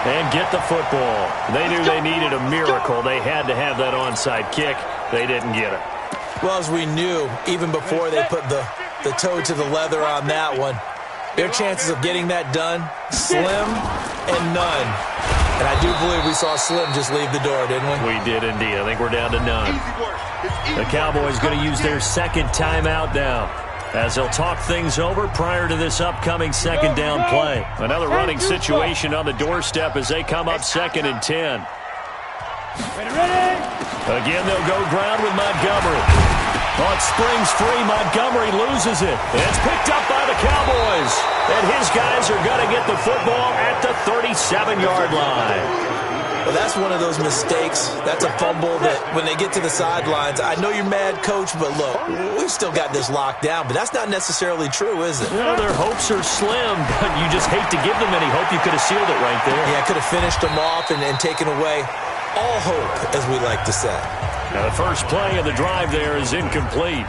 Speaker 2: and get the football. They knew they needed a miracle. They had to have that onside kick. They didn't get it.
Speaker 4: Well, as we knew, even before they put the toe to the leather on that one, their chances of getting that done, slim and none. And I do believe we saw Slim just leave the door, didn't we?
Speaker 2: We did indeed. I think we're down to none. The Cowboys going to use their second timeout now, as they'll talk things over prior to this upcoming second down play. Another running situation on the doorstep as they come up 2nd and 10. Again, they'll go ground with Montgomery. Oh, it springs free. Montgomery loses it. It's picked up by the Cowboys. And his guys are going to get the football at the 37-yard line.
Speaker 4: Well, that's one of those mistakes. That's a fumble that when they get to the sidelines, I know you're mad, Coach, but look, we've still got this locked down. But that's not necessarily true, is it?
Speaker 2: Well, their hopes are slim, but you just hate to give them any hope. You could have sealed it right there.
Speaker 4: Yeah, could have finished them off and taken away all hope, as we like to say.
Speaker 2: Now, the first play of the drive there is incomplete.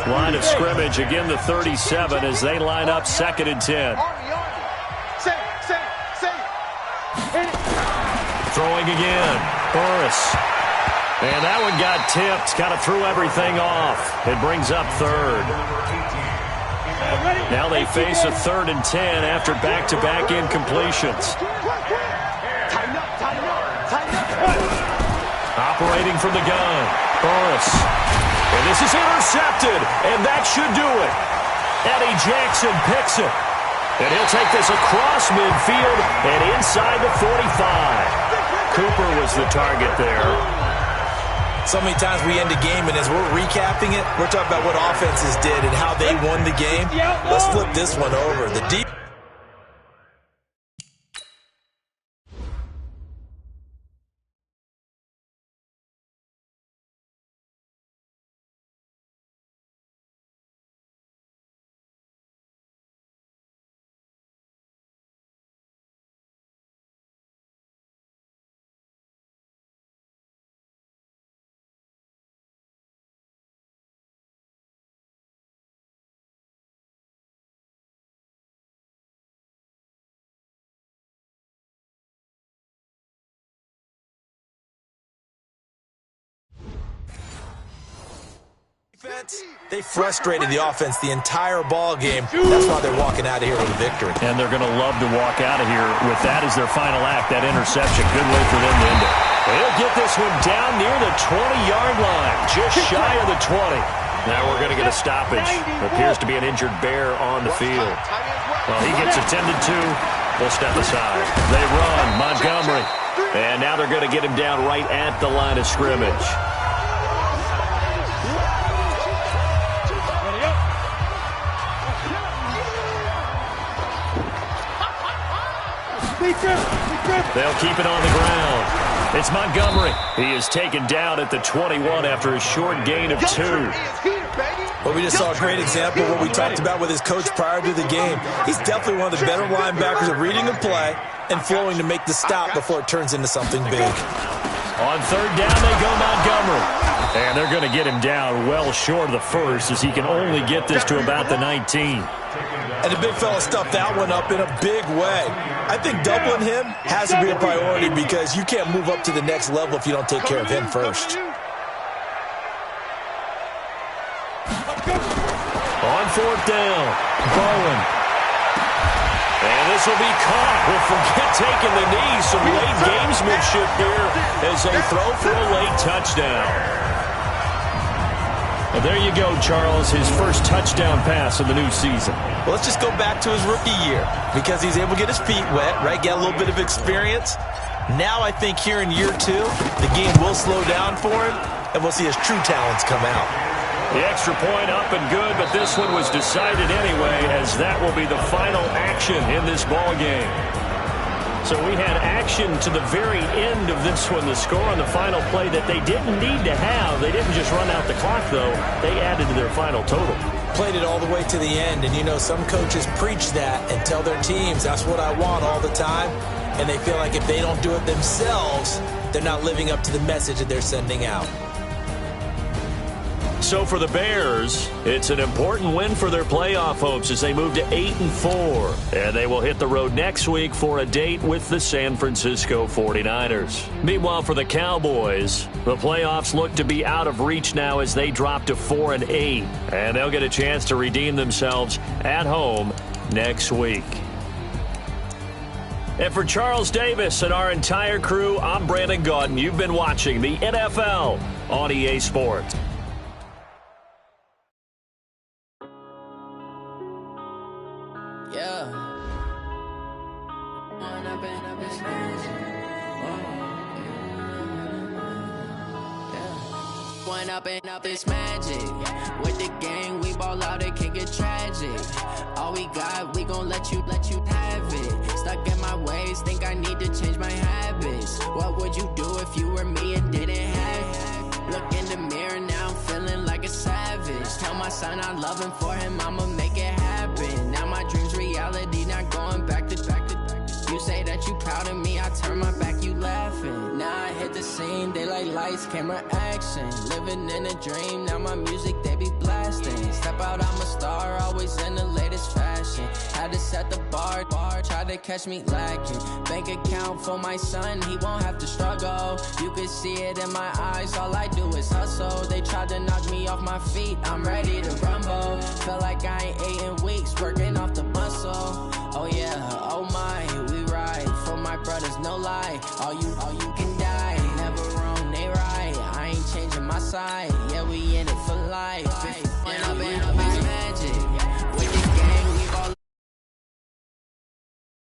Speaker 2: Line of scrimmage, again, the 37 as they line up 2nd and 10. Throwing again. Burris. And that one got tipped. Kind of threw everything off. It brings up 3rd. Now they face a 3rd and 10 after back-to-back incompletions. Operating from the gun. Burris. And this is intercepted. And that should do it. Eddie Jackson picks it. And he'll take this across midfield and inside the 45. Cooper was the target there.
Speaker 4: So many times we end a game, and as we're recapping it, we're talking about what offenses did and how they won the game. Let's flip this one over. The deep. They frustrated the offense the entire ball game. That's why they're walking out of here with a victory.
Speaker 2: And they're going to love to walk out of here with that as their final act, that interception. Good way for them to end it. They'll get this one down near the 20-yard line, just shy of the 20. Now we're going to get a stoppage. Appears to be an injured Bear on the field. Well, he gets attended to. We'll step aside. They run. Montgomery. And now they're going to get him down right at the line of scrimmage. They'll keep it on the ground. It's Montgomery. He is taken down at the 21 after a short gain of 2.
Speaker 4: Well, we just saw a great example of what we talked about with his coach prior to the game. He's definitely one of the better linebackers at reading a play and flowing to make the stop before it turns into something big.
Speaker 2: On 3rd down, they go Montgomery. And they're going to get him down well short of the first as he can only get this to about the 19.
Speaker 4: And the big fella stuffed that one up in a big way. I think doubling him has to be a priority because you can't move up to the next level if you don't take care of him first.
Speaker 2: On 4th down, Bowen. And this will be caught. We'll forget taking the knee. Some late gamesmanship here as they throw for a late touchdown. Well, there you go, Charles, his first touchdown pass of the new season.
Speaker 4: Well, let's just go back to his rookie year because he's able to get his feet wet, right? Get a little bit of experience. Now I think here in year 2, the game will slow down for him, and we'll see his true talents come out.
Speaker 2: The extra point up and good, but this one was decided anyway, as that will be the final action in this ball game. So we had action to the very end of this one, the score on the final play that they didn't need to have. They didn't just run out the clock, though. They added to their final total.
Speaker 4: Played it all the way to the end, and you know some coaches preach that and tell their teams, that's what I want all the time. and they feel like if they don't do it themselves, they're not living up to the message that they're sending out.
Speaker 2: So for the Bears, it's an important win for their playoff hopes as they move to 8-4. And they will hit the road next week for a date with the San Francisco 49ers. Meanwhile, for the Cowboys, the playoffs look to be out of reach now as they drop to 4-8. And they'll get a chance to redeem themselves at home next week. And for Charles Davis and our entire crew, I'm Brandon Gaudin. You've been watching the NFL on EA Sports.
Speaker 7: Up this magic with the gang, we ball out, it can get tragic. All we got, we gon' let you have it. Stuck in my ways, think I need to change my habits. What would you do if you were me and didn't have it? Look in the mirror now, I'm feeling like a savage. Tell my son I love him, for him I'ma make it happen. Now my dream's reality, not going back to. You say that you proud of me, I turn my back, you laughing. Now I hit the scene, they like lights, camera, action. Living in a dream, now my music, they be blasting. Step out, I'm a star, always in the latest fashion. Had to set the bar, try to catch me lacking. Bank account for my son, he won't have to struggle. You can see it in my eyes, all I do is hustle. They tried to knock me off my feet, I'm ready to rumble. Feel like I ain't ate in weeks, working off the muscle. Oh yeah, oh my, we ride for my brothers, no lie. All you can die, never wrong, they right. I ain't changing my side.